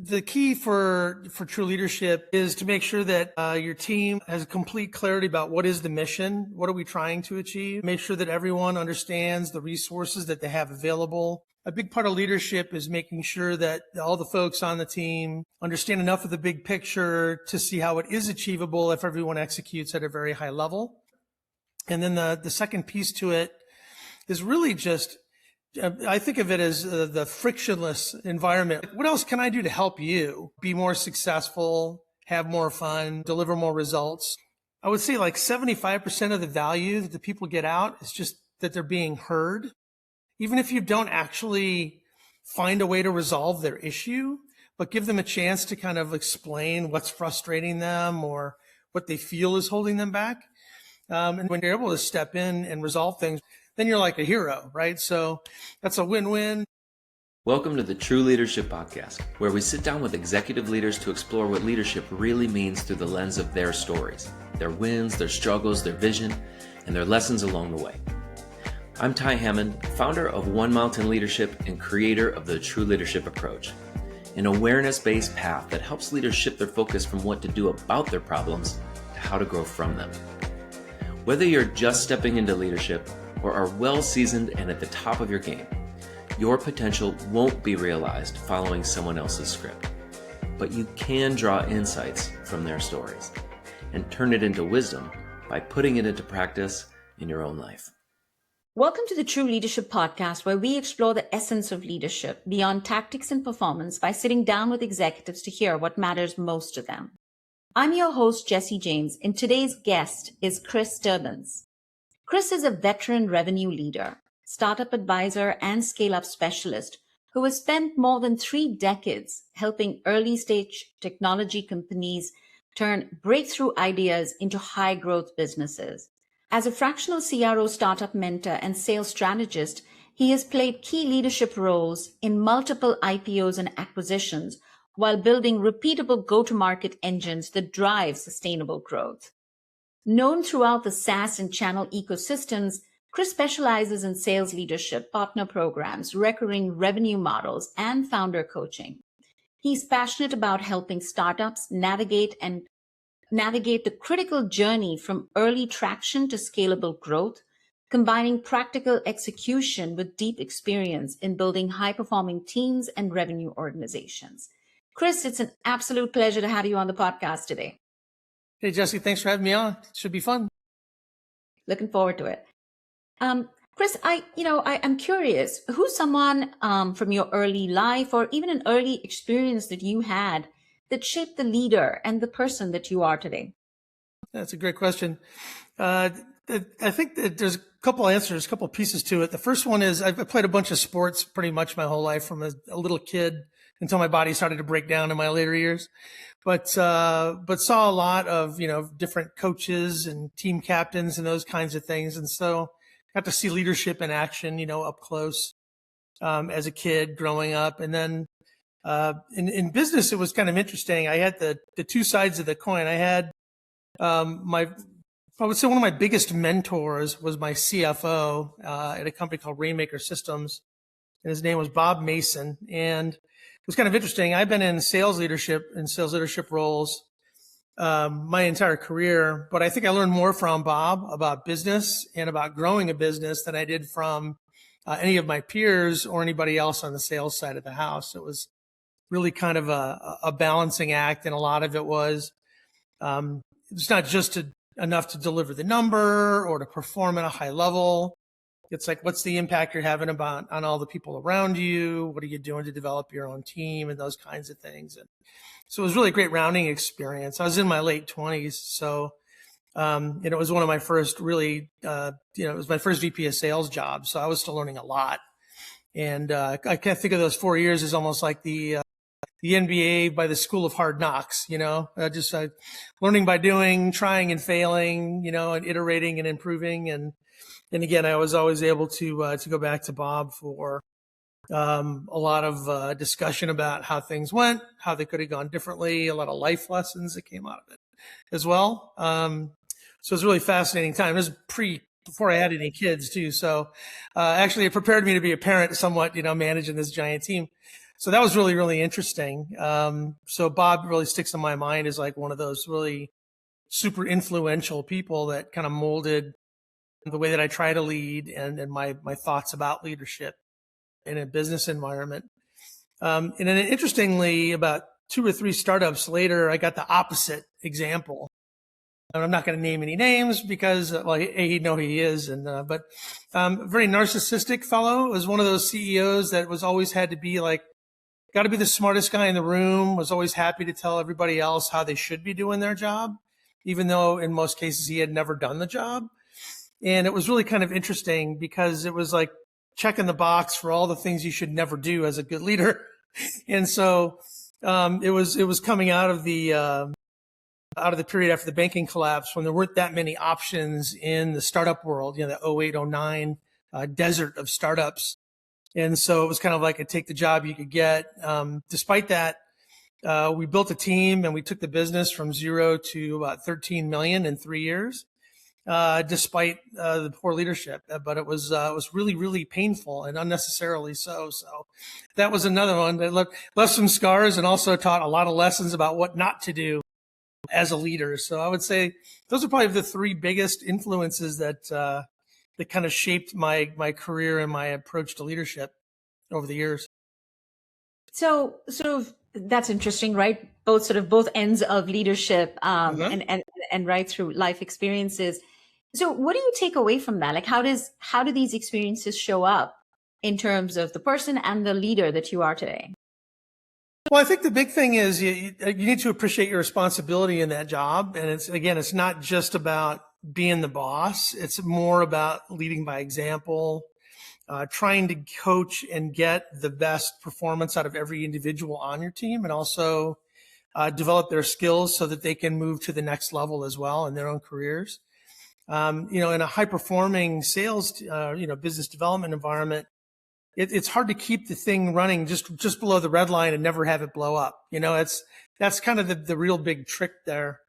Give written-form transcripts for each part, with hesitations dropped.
The key for true leadership is to make sure that your team has complete clarity about what is the mission, what are we trying to achieve, make sure that everyone understands the resources that they have available. A big part of leadership is making sure that all the folks on the team understand enough of the big picture to see how it is achievable if everyone executes at a very high level. And then the second piece to it is really just, I think of it as the frictionless environment. What else can I do to help you be more successful, have more fun, deliver more results? I would say like 75% of the value that the people get out is just that they're being heard. Even if you don't actually find a way to resolve their issue, but give them a chance to kind of explain what's frustrating them or what they feel is holding them back. And when you're able to step in and resolve things, then you're like a hero, right? So that's a win-win. Welcome to the True Leadership Podcast, where we sit down with executive leaders to explore what leadership really means through the lens of their stories, their wins, their struggles, their vision, and their lessons along the way. I'm Ty Hammond, founder of One Mountain Leadership and creator of the True Leadership Approach, an awareness-based path that helps leaders shift their focus from what to do about their problems to how to grow from them. Whether you're just stepping into leadership or are well-seasoned and at the top of your game, your potential won't be realized following someone else's script. But you can draw insights from their stories and turn it into wisdom by putting it into practice in your own life. Welcome to the True Leadership Podcast, where we explore the essence of leadership beyond tactics and performance by sitting down with executives to hear what matters most to them. I'm your host, Jessy James, and today's guest is Chris Sterbenc. Chris is a veteran revenue leader, startup advisor, and scale-up specialist who has spent more than 3 decades helping early-stage technology companies turn breakthrough ideas into high-growth businesses. As a fractional CRO startup mentor and sales strategist, he has played key leadership roles in multiple IPOs and acquisitions while building repeatable go-to-market engines that drive sustainable growth. Known throughout the SaaS and channel ecosystems, Chris specializes in sales leadership, partner programs, recurring revenue models, and founder coaching. He's passionate about helping startups navigate the critical journey from early traction to scalable growth, combining practical execution with deep experience in building high-performing teams and revenue organizations. Chris, it's an absolute pleasure to have you on the podcast today. Hey, Jessy, thanks for having me on. It should be fun. Looking forward to it. Chris, I'm curious, who's someone from your early life or even an early experience that you had that shaped the leader and the person that you are today? That's a great question. I think that there's a couple answers, a couple pieces to it. The first one is I've played a bunch of sports pretty much my whole life from a little kid until my body started to break down in my later years. But saw a lot of, different coaches and team captains and those kinds of things. And so got to see leadership in action, up close, as a kid growing up. And then, in business, it was kind of interesting. I had the two sides of the coin. I had, I would say one of my biggest mentors was my CFO, at a company called Rainmaker Systems. And his name was Bob Mason. And it was kind of interesting. I've been in sales leadership roles my entire career, but I think I learned more from Bob about business and about growing a business than I did from any of my peers or anybody else on the sales side of the house. It was really kind of a balancing act, and a lot of it was it's not just enough to deliver the number or to perform at a high level. It's like, what's the impact you're having on all the people around you? What are you doing to develop your own team and those kinds of things? And so it was really a great rounding experience. I was in my late 20s. So, it was one of my first really, it was my first VP of sales job. So I was still learning a lot. And, I kind of think of those 4 years as almost like the NBA by the school of hard knocks, just learning by doing, trying and failing, and iterating and improving. And again, I was always able to go back to Bob for a lot of discussion about how things went, how they could have gone differently, a lot of life lessons that came out of it as well. So it was a really fascinating time. It was before I had any kids too. So actually it prepared me to be a parent somewhat, managing this giant team. So that was really, really interesting. So Bob really sticks in my mind as like one of those really super influential people that kind of molded the way that I try to lead and my thoughts about leadership in a business environment. And then interestingly, about 2 or 3 startups later, I got the opposite example. And I'm not going to name any names because, well, he'd know who he is. But a very narcissistic fellow, was one of those CEOs that was always had to be like, got to be the smartest guy in the room, was always happy to tell everybody else how they should be doing their job, even though in most cases he had never done the job. And it was really kind of interesting because it was like checking the box for all the things you should never do as a good leader. And so it was coming out of the period after the banking collapse when there weren't that many options in the startup world, the 08, 09 desert of startups. And so it was kind of like a take the job you could get. Despite that, we built a team and we took the business from 0 to about 13 million in 3 years, despite the poor leadership. But it was really, really painful and unnecessarily so. So that was another one that left some scars and also taught a lot of lessons about what not to do as a leader. So I would say those are probably the 3 biggest influences that kind of shaped my career and my approach to leadership over the years. So that's interesting, right? Both ends of leadership, and right through life experiences. So what do you take away from that? Like, how do these experiences show up in terms of the person and the leader that you are today? Well, I think the big thing is you need to appreciate your responsibility in that job. And it's not just about being the boss. It's more about leading by example, trying to coach and get the best performance out of every individual on your team, and also develop their skills so that they can move to the next level as well in their own careers. In a high performing sales, business development environment, it's hard to keep the thing running just below the red line and never have it blow up. That's kind of the real big trick there,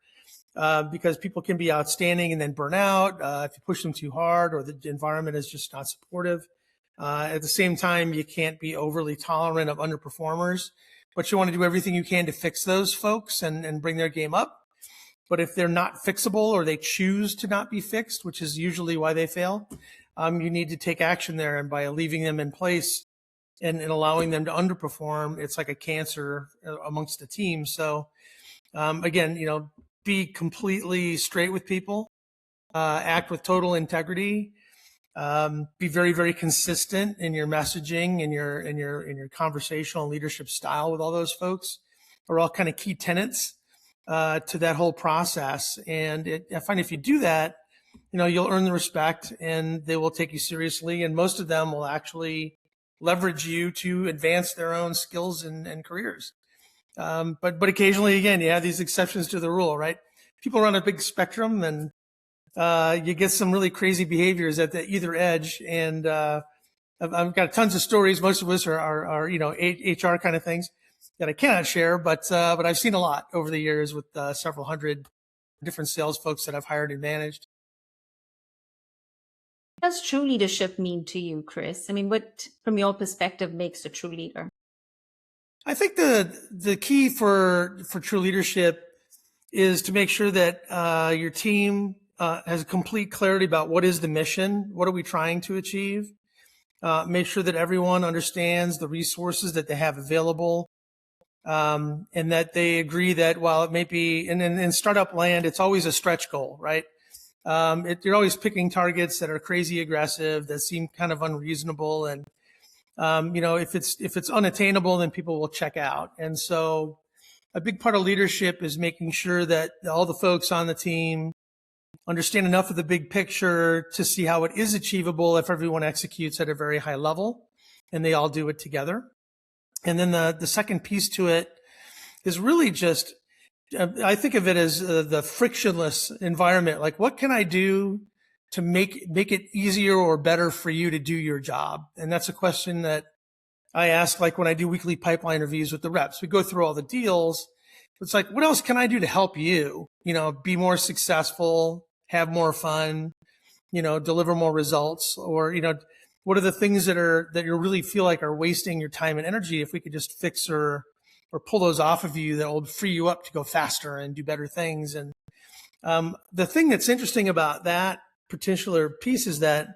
because people can be outstanding and then burn out if you push them too hard or the environment is just not supportive. At the same time, you can't be overly tolerant of underperformers, but you want to do everything you can to fix those folks and bring their game up. But if they're not fixable or they choose to not be fixed, which is usually why they fail, you need to take action there. And by leaving them in place and allowing them to underperform, it's like a cancer amongst the team. So again, be completely straight with people, act with total integrity, be very, very consistent in your messaging and your conversational leadership style with all those folks are all kind of key tenets to that whole process. And I find if you do that, you'll earn the respect and they will take you seriously. And most of them will actually leverage you to advance their own skills and careers. But occasionally, again, you have these exceptions to the rule, right? People run a big spectrum and you get some really crazy behaviors at the either edge. And I've got tons of stories. Most of us are HR kind of things that I cannot share, but I've seen a lot over the years with several hundred different sales folks that I've hired and managed. What does true leadership mean to you, Chris? I mean, what, from your perspective, makes a true leader? I think the key for true leadership is to make sure that your team has complete clarity about what is the mission, what are we trying to achieve. Make sure that everyone understands the resources that they have available. And that they agree that while it may be in startup land, it's always a stretch goal, right? You're always picking targets that are crazy aggressive, that seem kind of unreasonable. And, if it's unattainable, then people will check out. And so a big part of leadership is making sure that all the folks on the team understand enough of the big picture to see how it is achievable if everyone executes at a very high level and they all do it together. And then the second piece to it is really just, I think of it as the frictionless environment. Like, what can I do to make it easier or better for you to do your job? And that's a question that I ask, like when I do weekly pipeline reviews with the reps. We go through all the deals. It's like, what else can I do to help you, be more successful, have more fun, deliver more results? Or, what are the things that you really feel like are wasting your time and energy? If we could just fix or pull those off of you, that will free you up to go faster and do better things. And the thing that's interesting about that particular piece is that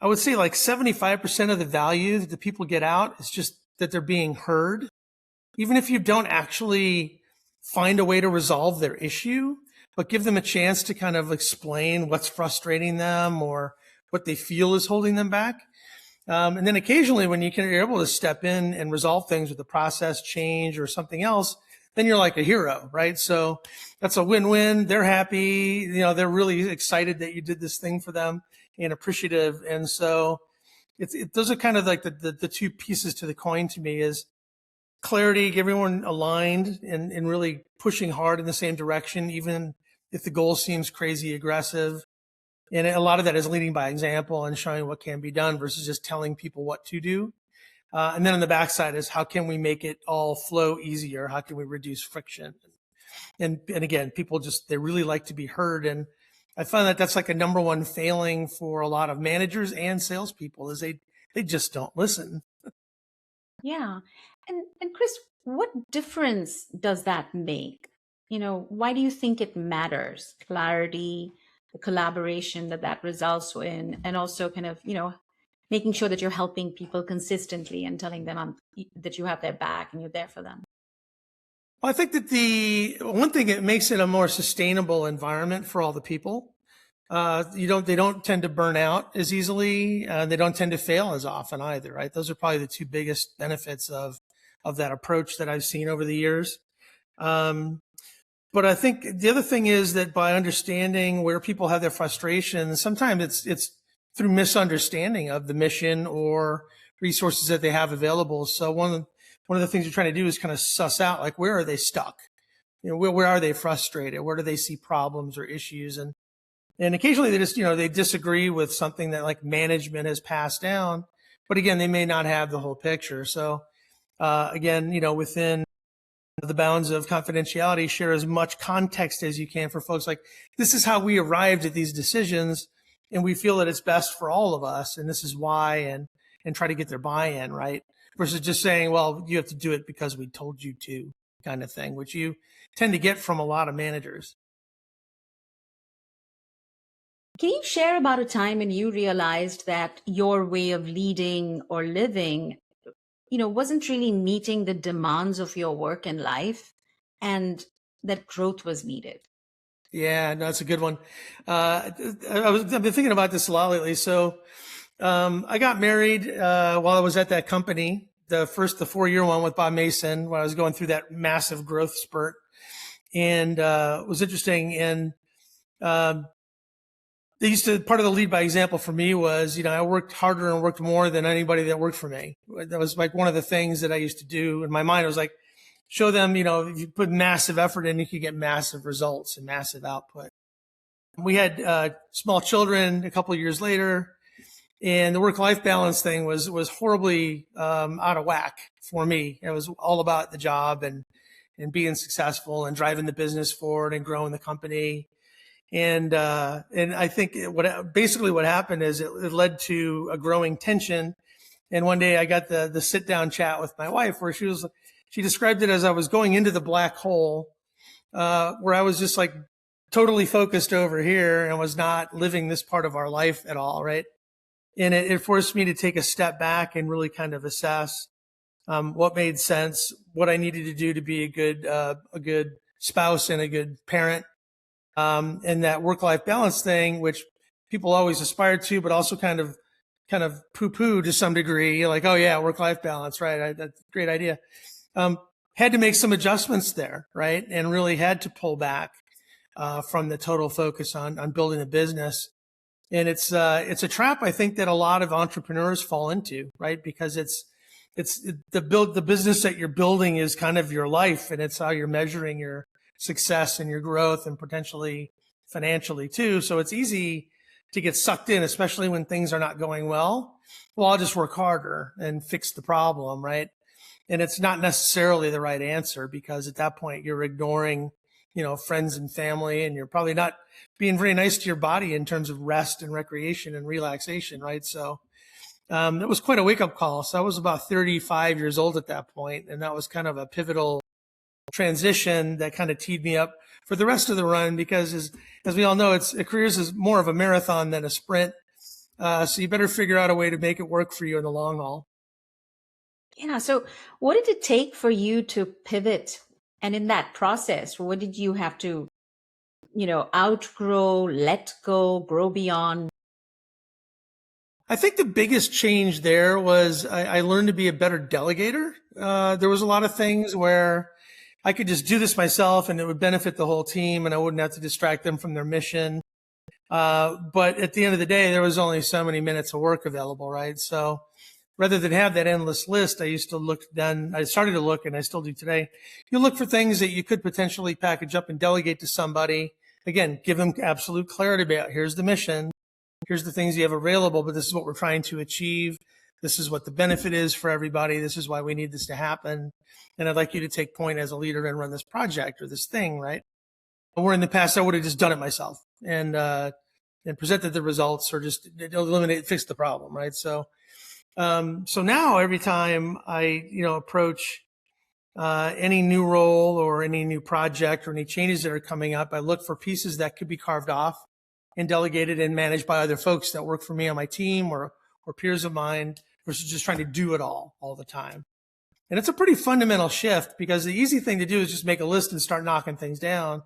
I would say like 75% of the value that the people get out is just that they're being heard. Even if you don't actually find a way to resolve their issue, but give them a chance to kind of explain what's frustrating them or what they feel is holding them back. And then occasionally when you're able to step in and resolve things with a process change or something else, then you're like a hero, right? So that's a win-win. They're happy. They're really excited that you did this thing for them and appreciative. And so those are kind of like the two pieces to the coin to me is clarity, get everyone aligned and really pushing hard in the same direction, even if the goal seems crazy aggressive. And a lot of that is leading by example and showing what can be done versus just telling people what to do. And then on the backside is how can we make it all flow easier? How can we reduce friction? And again, people they really like to be heard. And I find that that's like a number one failing for a lot of managers and salespeople is they just don't listen. Yeah. And Chris, what difference does that make? Why do you think it matters? Clarity, the collaboration that results in, and also kind of, making sure that you're helping people consistently and telling them that you have their back and you're there for them. Well, I think that the one thing, it makes it a more sustainable environment for all the people. They don't tend to burn out as easily. They don't tend to fail as often either, right? Those are probably the two biggest benefits of that approach that I've seen over the years. But I think the other thing is that by understanding where people have their frustrations, sometimes it's through misunderstanding of the mission or resources that they have available. So one of the things you're trying to do is kind of suss out, like, where are they stuck? Where are they frustrated? Where do they see problems or issues? And occasionally they just, they disagree with something that like management has passed down. But again, they may not have the whole picture. So again, within the bounds of confidentiality, share as much context as you can for folks. Like, this is how we arrived at these decisions, and we feel that it's best for all of us, and this is why, and try to get their buy-in, right? Versus just saying, well, you have to do it because we told you to, kind of thing, which you tend to get from a lot of managers. Can you share about a time when you realized that your way of leading or living, wasn't really meeting the demands of your work and life, and that growth was needed? Yeah, no, that's a good one. I've been thinking about this a lot lately. So I got married while I was at that company, the 4-year one with Bob Mason, when I was going through that massive growth spurt. And it was interesting. And part of the lead by example for me was, I worked harder and worked more than anybody that worked for me. That was like one of the things that I used to do in my mind. I was like, show them, if you put massive effort in, you can get massive results and massive output. We had small children a couple of years later, and the work-life balance thing was horribly out of whack for me. It was all about the job and being successful and driving the business forward and growing the company. And I think what happened is it led to a growing tension. And one day I got the sit down chat with my wife where she described it as I was going into the black hole, where I was just like totally focused over here and was not living this part of our life at all. Right. And it forced me to take a step back and really kind of assess what made sense, what I needed to do to be a good spouse and a good parent. And that work-life balance thing, which people always aspire to, but also kind of poo-poo to some degree, like, oh yeah, work-life balance, right? That's a great idea. Had to make some adjustments there, right? And really had to pull back from the total focus on building a business. And it's a trap, I think, that a lot of entrepreneurs fall into, right? Because it's the business that you're building is kind of your life, and it's how you're measuring your success and your growth and potentially financially too. So it's easy to get sucked in, especially when things are not going well. Well, I'll just work harder and fix the problem, right? And it's not necessarily the right answer, because at that point you're ignoring, friends and family, and you're probably not being very nice to your body in terms of rest and recreation and relaxation, right? So It was quite a wake-up call. So I was about 35 years old at that point, and that was kind of a pivotal transition that kind of teed me up for the rest of the run, because as we all know, careers is more of a marathon than a sprint. So you better figure out a way to make it work for you in the long haul. Yeah. So what did it take for you to pivot? And in that process, what did you have to, outgrow, let go, grow beyond? I think the biggest change there was I learned to be a better delegator. There was a lot of things where I could just do this myself and it would benefit the whole team and I wouldn't have to distract them from their mission. But at the end of the day, there was only so many minutes of work available, right? So rather than have that endless list, I started to look, and I still do today. You look for things that you could potentially package up and delegate to somebody. Again, give them absolute clarity about, here's the mission. Here's the things you have available, but this is what we're trying to achieve. This is what the benefit is for everybody. This is why we need this to happen. And I'd like you to take point as a leader and run this project or this thing, right? Where in the past, I would have just done it myself and presented the results or just fix the problem, right? So now every time I, approach any new role or any new project or any changes that are coming up, I look for pieces that could be carved off and delegated and managed by other folks that work for me on my team or peers of mine, versus just trying to do it all the time. And it's a pretty fundamental shift, because the easy thing to do is just make a list and start knocking things down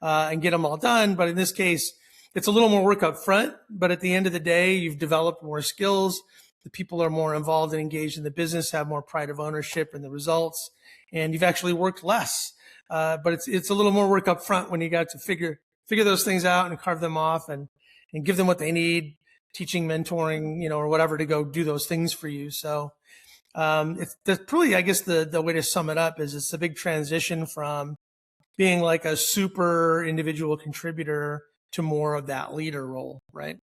and get them all done. But in this case, it's a little more work up front. But at the end of the day, you've developed more skills. The people are more involved and engaged in the business, have more pride of ownership in the results, and you've actually worked less. But it's a little more work up front when you got to figure those things out and carve them off and give them what they need, teaching, mentoring, or whatever, to go do those things for you. So that's really, I guess, the way to sum it up is it's a big transition from being like a super individual contributor to more of that leader role, right?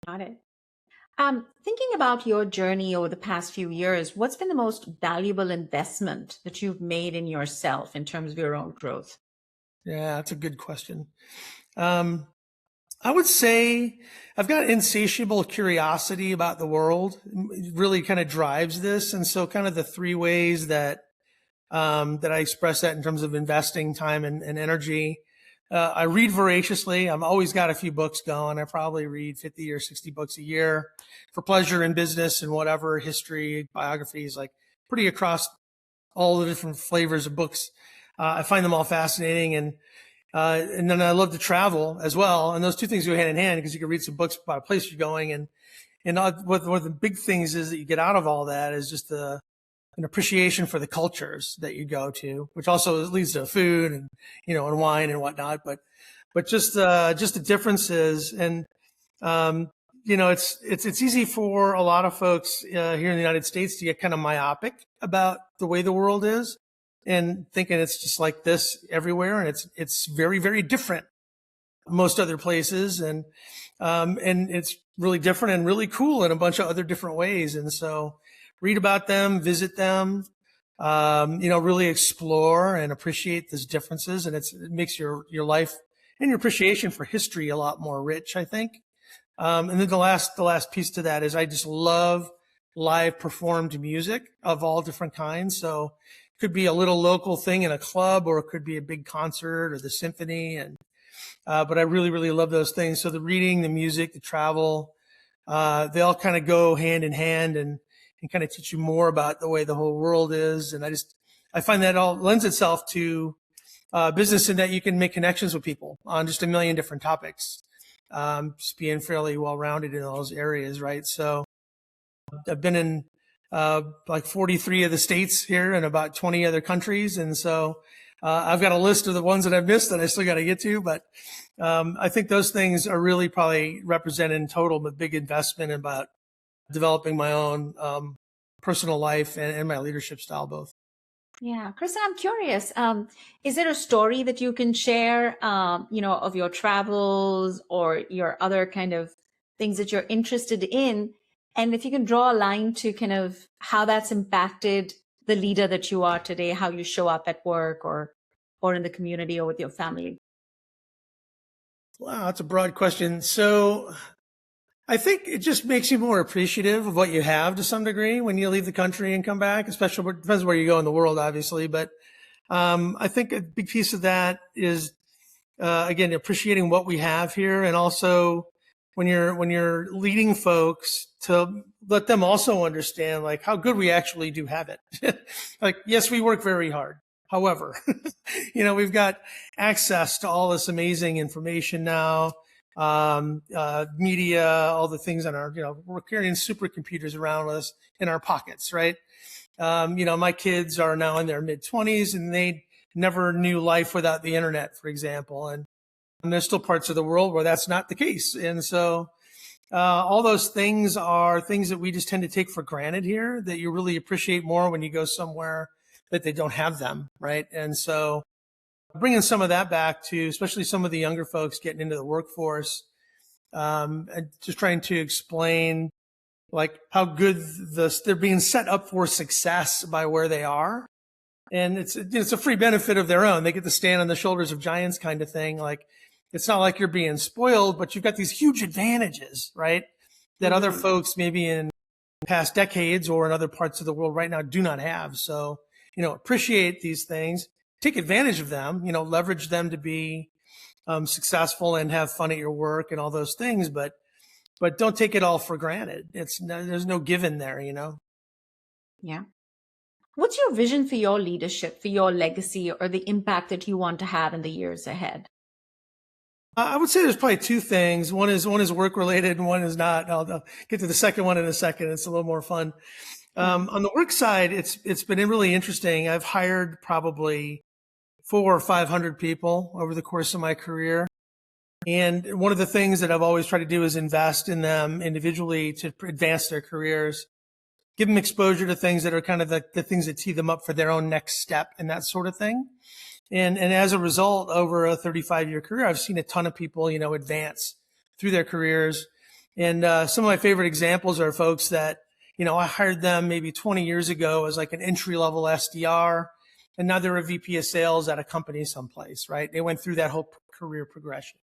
Got it. Thinking about your journey over the past few years, what's been the most valuable investment that you've made in yourself in terms of your own growth? Yeah, that's a good question. I would say I've got insatiable curiosity about the world. It really kind of drives this. And so kind of the three ways that I express that in terms of investing time and energy. I read voraciously. I've always got a few books going. I probably read 50 or 60 books a year for pleasure in business and whatever, history, biographies, like pretty across all the different flavors of books. I find them all fascinating. And then I love to travel as well. And those two things go hand in hand, because you can read some books about a place you're going. And one of the big things is that you get out of all that is just an appreciation for the cultures that you go to, which also leads to food and, and wine and whatnot. But just the differences. And, it's easy for a lot of folks here in the United States to get kind of myopic about the way the world is and thinking it's just like this everywhere. And it's very, very different most other places. And it's really different and really cool in a bunch of other different ways. And so read about them, visit them, really explore and appreciate those differences. And it makes your life and your appreciation for history a lot more rich, I think. And then the last piece to that is I just love live performed music of all different kinds. So it could be a little local thing in a club, or it could be a big concert or the symphony. And, but I really, really love those things. So the reading, the music, the travel, they all kind of go hand in hand and kind of teach you more about the way the whole world is. And I find that all lends itself to business, in that you can make connections with people on just a million different topics, just being fairly well-rounded in those areas, right? So I've been in like 43 of the states here and about 20 other countries. And so I've got a list of the ones that I've missed that I still got to get to. But I think those things are really probably represent in total a big investment about developing my own personal life and my leadership style both. Yeah, Chris, I'm curious. Is there a story that you can share, of your travels or your other kind of things that you're interested in? And if you can draw a line to kind of how that's impacted the leader that you are today, how you show up at work or in the community or with your family. Wow, that's a broad question. So I think it just makes you more appreciative of what you have to some degree when you leave the country and come back, especially depends where you go in the world, obviously. But I think a big piece of that is, again, appreciating what we have here. And also when you're leading folks, to let them also understand like how good we actually do have it. Like, yes, we work very hard. However, we've got access to all this amazing information now, media, all the things on our, we're carrying supercomputers around with us in our pockets, right? My kids are now in their mid-20s and they never knew life without the internet, for example. And there's still parts of the world where that's not the case. And so all those things are things that we just tend to take for granted here, that you really appreciate more when you go somewhere that they don't have them, right? And so bringing some of that back to especially some of the younger folks getting into the workforce, and just trying to explain like how good they're being set up for success by where they are. And it's a free benefit of their own. They get to stand on the shoulders of giants kind of thing. Like, it's not like you're being spoiled, but you've got these huge advantages, right? That other folks maybe in past decades or in other parts of the world right now do not have. So, appreciate these things, take advantage of them, leverage them to be successful and have fun at your work and all those things. But don't take it all for granted. There's no given there, Yeah. What's your vision for your leadership, for your legacy, or the impact that you want to have in the years ahead? I would say there's probably two things. One is work related and one is not. I'll get to the second one in a second. It's a little more fun. On the work side, it's been really interesting. I've hired probably 400 or 500 people over the course of my career. And one of the things that I've always tried to do is invest in them individually to advance their careers, give them exposure to things that are kind of the things that tee them up for their own next step and that sort of thing. And as a result, over a 35-year career, I've seen a ton of people, advance through their careers. And some of my favorite examples are folks that, I hired them maybe 20 years ago as like an entry-level SDR, and now they're a VP of sales at a company someplace, right? They went through that whole career progression.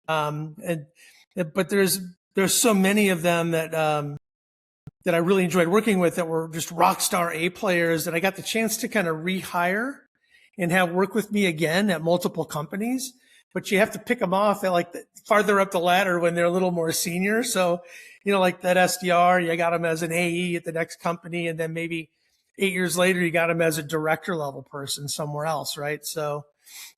But there's so many of them that I really enjoyed working with that were just rock star A players that I got the chance to kind of rehire and have work with me again at multiple companies. But you have to pick them off at like farther up the ladder when they're a little more senior. So, like that SDR, you got them as an AE at the next company. And then maybe 8 years later, you got them as a director level person somewhere else, right? So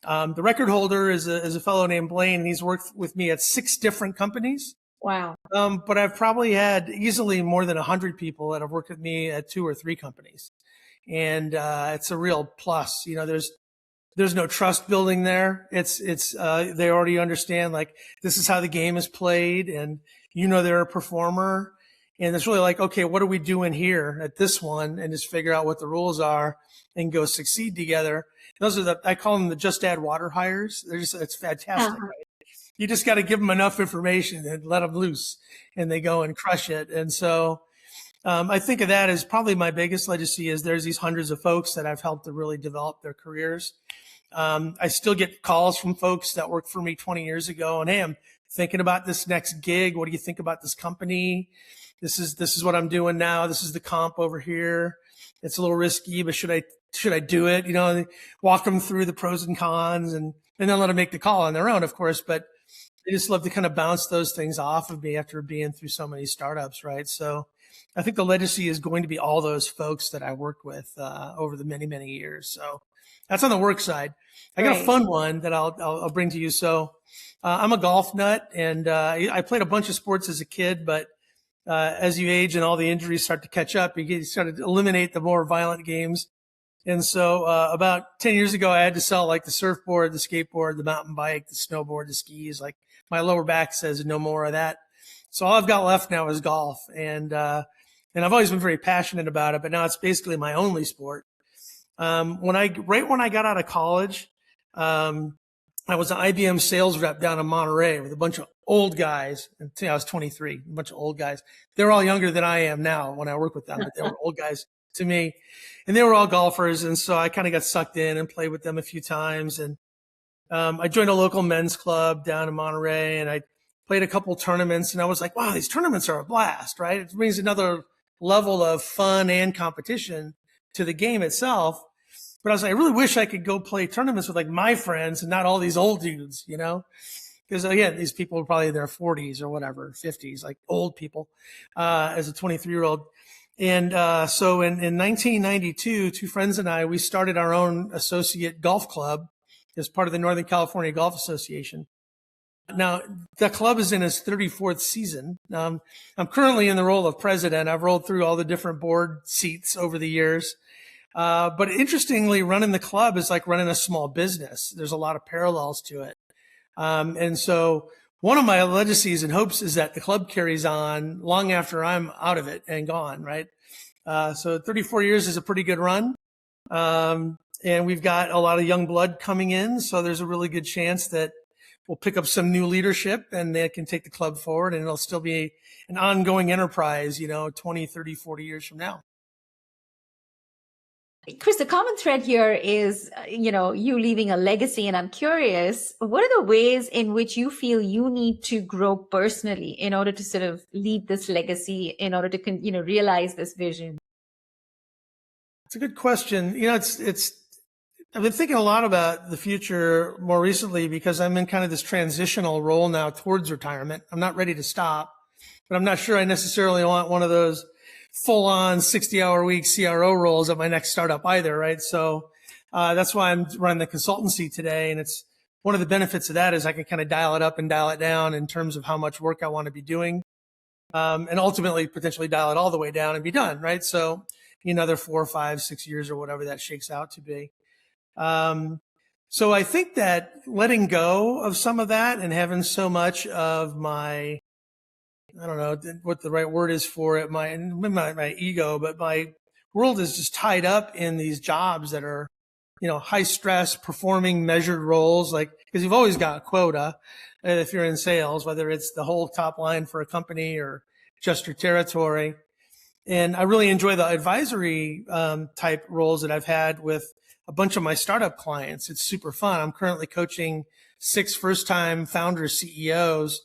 the record holder is a fellow named Blaine, and he's worked with me at 6 different companies. Wow. But I've probably had easily more than 100 people that have worked with me at 2 or 3 companies. And it's a real plus. There's no trust building there. It's they already understand like this is how the game is played, and they're a performer. And it's really like, okay, what are we doing here at this one? And just figure out what the rules are and go succeed together. Those are I call them the just add water hires. It's fantastic. Uh-huh. Right? You just got to give them enough information and let them loose, and they go and crush it. And so I think of that as probably my biggest legacy is there's these hundreds of folks that I've helped to really develop their careers. I still get calls from folks that worked for me 20 years ago, and hey, I'm thinking about this next gig. What do you think about this company? This is what I'm doing now. This is the comp over here. It's a little risky, but should I do it? Walk them through the pros and cons, and then let them make the call on their own, of course. But I just love to kind of bounce those things off of me after being through so many startups, right? So I think the legacy is going to be all those folks that I worked with over the many, many years. So that's on the work side. I got a fun one that I'll bring to you. So I'm a golf nut, and I played a bunch of sports as a kid, but as you age and all the injuries start to catch up, you start to eliminate the more violent games. And so about 10 years ago, I had to sell like the surfboard, the skateboard, the mountain bike, the snowboard, the skis. Like my lower back says no more of that. So all I've got left now is golf. And I've always been very passionate about it, but now it's basically my only sport. When I got out of college, I was an IBM sales rep down in Monterey with a bunch of old guys. And I was 23, a bunch of old guys. They're all younger than I am now when I work with them, but they were old guys to me, and they were all golfers. And so I kind of got sucked in and played with them a few times. And I joined a local men's club down in Monterey, and I played a couple tournaments, and I was like, wow, these tournaments are a blast, right? It brings another level of fun and competition to the game itself. But I was like, I really wish I could go play tournaments with like my friends and not all these old dudes, because again, these people are probably in their 40s or whatever, 50s, like old people, as a 23-year-old. And so in 1992, two friends and I, we started our own associate golf club as part of the Northern California Golf Association. Now, the club is in its 34th season. I'm currently in the role of president. I've rolled through all the different board seats over the years. But interestingly, running the club is like running a small business. There's a lot of parallels to it. And so one of my legacies and hopes is that the club carries on long after I'm out of it and gone, right? So 34 years is a pretty good run. And we've got a lot of young blood coming in. So there's a really good chance that we'll pick up some new leadership and they can take the club forward, and it'll still be an ongoing enterprise, 20, 30, 40 years from now. Chris, the common thread here is, you leaving a legacy. And I'm curious, what are the ways in which you feel you need to grow personally in order to sort of leave this legacy, in order to, realize this vision? It's a good question. I've been thinking a lot about the future more recently because I'm in kind of this transitional role now towards retirement. I'm not ready to stop, but I'm not sure I necessarily want one of those full-on 60-hour-a-week CRO roles at my next startup either, right? So that's why I'm running the consultancy today, and it's one of the benefits of that is I can kind of dial it up and dial it down in terms of how much work I want to be doing, and ultimately potentially dial it all the way down and be done, right? So another 4, 5, 6 years or whatever that shakes out to be. So I think that letting go of some of that and having so much of my, I don't know what the right word is for it, my ego, but my world is just tied up in these jobs that are, high stress, performing, measured roles, like, because you've always got a quota if you're in sales, whether it's the whole top line for a company or just your territory. And I really enjoy the advisory type roles that I've had with a bunch of my startup clients. It's super fun. I'm currently coaching 6 first-time founder CEOs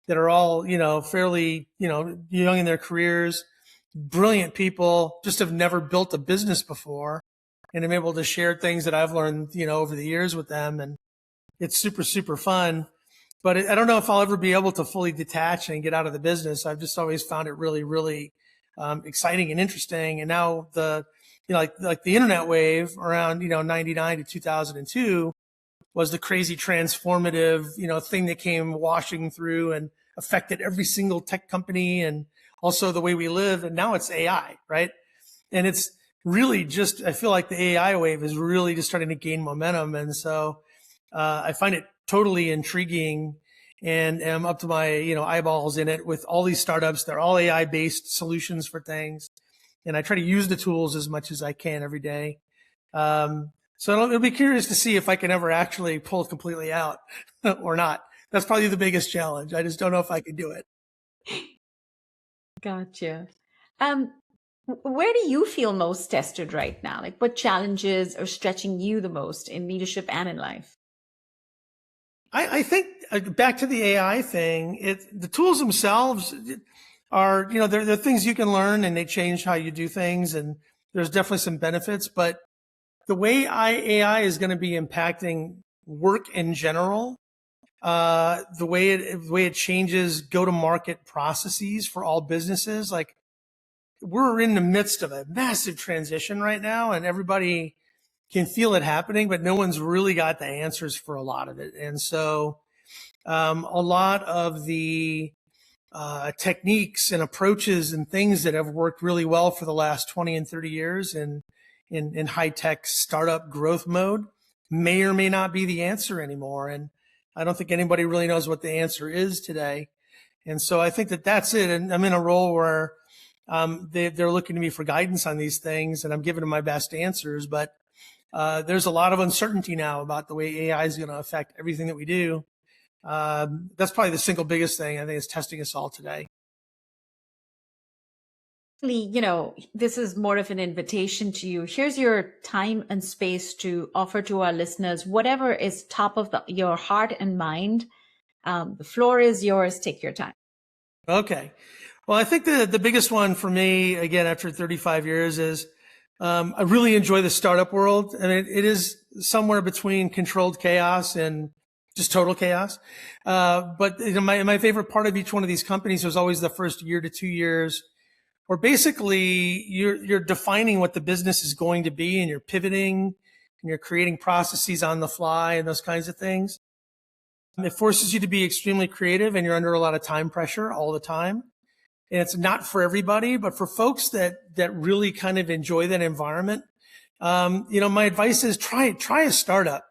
that are all, fairly, young in their careers, brilliant people, just have never built a business before. And I'm able to share things that I've learned, over the years with them. And it's super, super fun. But I don't know if I'll ever be able to fully detach and get out of the business. I've just always found it really, really exciting and interesting. And now like the internet wave around, 99 to 2002 was the crazy transformative, thing that came washing through and affected every single tech company and also the way we live. And now it's AI, right? And it's really just, I feel like the AI wave is really just starting to gain momentum. And so, I find it totally intriguing and am up to my, eyeballs in it with all these startups. They're all AI based solutions for things. And I try to use the tools as much as I can every day. So it'll be curious to see if I can ever actually pull it completely out or not. That's probably the biggest challenge. I just don't know if I can do it. Gotcha. Where do you feel most tested right now? Like, what challenges are stretching you the most in leadership and in life? I think back to the AI thing, the tools themselves are, they're things you can learn and they change how you do things. And there's definitely some benefits, but the way AI is going to be impacting work in general, the way it changes go-to-market processes for all businesses, like we're in the midst of a massive transition right now and everybody can feel it happening, but no one's really got the answers for a lot of it. And so a lot of the techniques and approaches and things that have worked really well for the last 20 and 30 years in high-tech startup growth mode may or may not be the answer anymore. And I don't think anybody really knows what the answer is today. And so I think that's it. And I'm in a role where they're looking to me for guidance on these things, and I'm giving them my best answers. But there's a lot of uncertainty now about the way AI is going to affect everything that we do. That's probably the single biggest thing I think is testing us all today. This is more of an invitation to you. Here's your time and space to offer to our listeners whatever is top of your heart and mind The floor is yours. Take your time. Okay. Well, I think the biggest one for me, again, after 35 years is I really enjoy the startup world. And it is somewhere between controlled chaos and just total chaos. But my favorite part of each one of these companies was always the first year to 2 years, where basically you're defining what the business is going to be and you're pivoting and you're creating processes on the fly and those kinds of things. It forces you to be extremely creative and you're under a lot of time pressure all the time. And it's not for everybody, but for folks that really kind of enjoy that environment, my advice is try a startup.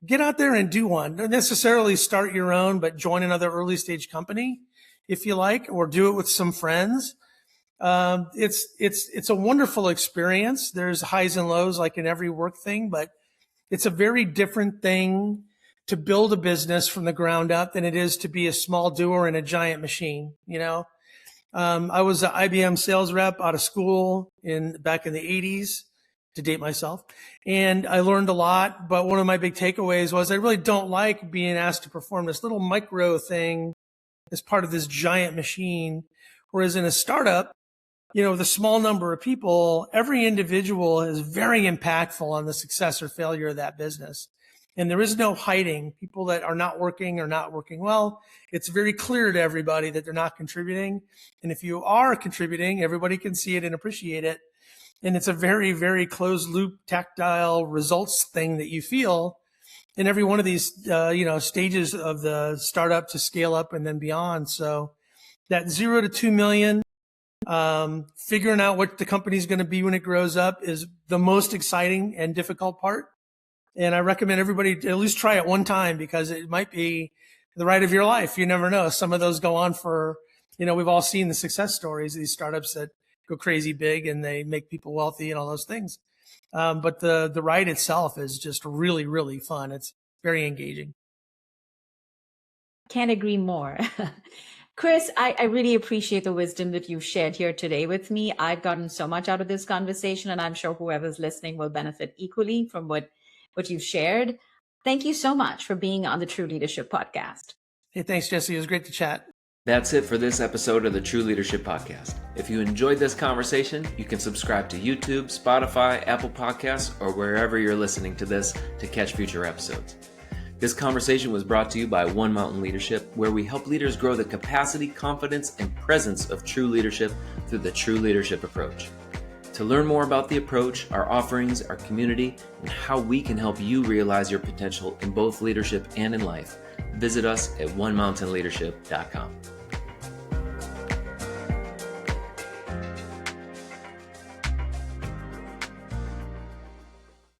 Get out there and do one. Don't necessarily start your own, but join another early stage company if you like, or do it with some friends. It's a wonderful experience. There's highs and lows like in every work thing, but it's a very different thing to build a business from the ground up than it is to be a small doer in a giant machine. I was an IBM sales rep out of school back in the 80s, to date myself. And I learned a lot, but one of my big takeaways was I really don't like being asked to perform this little micro thing as part of this giant machine. Whereas in a startup, with a small number of people, every individual is very impactful on the success or failure of that business. And there is no hiding. People that are not working well. It's very clear to everybody that they're not contributing. And if you are contributing, everybody can see it and appreciate it. And it's a very, very closed loop, tactile results thing that you feel in every one of these, stages of the startup to scale up and then beyond. So that 0 to 2 million, figuring out what the company's going to be when it grows up is the most exciting and difficult part. And I recommend everybody to at least try it one time because it might be the ride of your life. You never know. Some of those go on for, we've all seen the success stories of these startups that go crazy big and they make people wealthy and all those things. But the ride itself is just really, really fun. It's very engaging. Can't agree more. Chris, I really appreciate the wisdom that you've shared here today with me. I've gotten so much out of this conversation, and I'm sure whoever's listening will benefit equally from what you've shared. Thank you so much for being on the True Leadership Podcast. Hey, thanks, Jessy. It was great to chat. That's it for this episode of the True Leadership Podcast. If you enjoyed this conversation, you can subscribe to YouTube, Spotify, Apple Podcasts, or wherever you're listening to this to catch future episodes. This conversation was brought to you by One Mountain Leadership, where we help leaders grow the capacity, confidence, and presence of true leadership through the True Leadership approach. To learn more about the approach, our offerings, our community, and how we can help you realize your potential in both leadership and in life, visit us at onemountainleadership.com.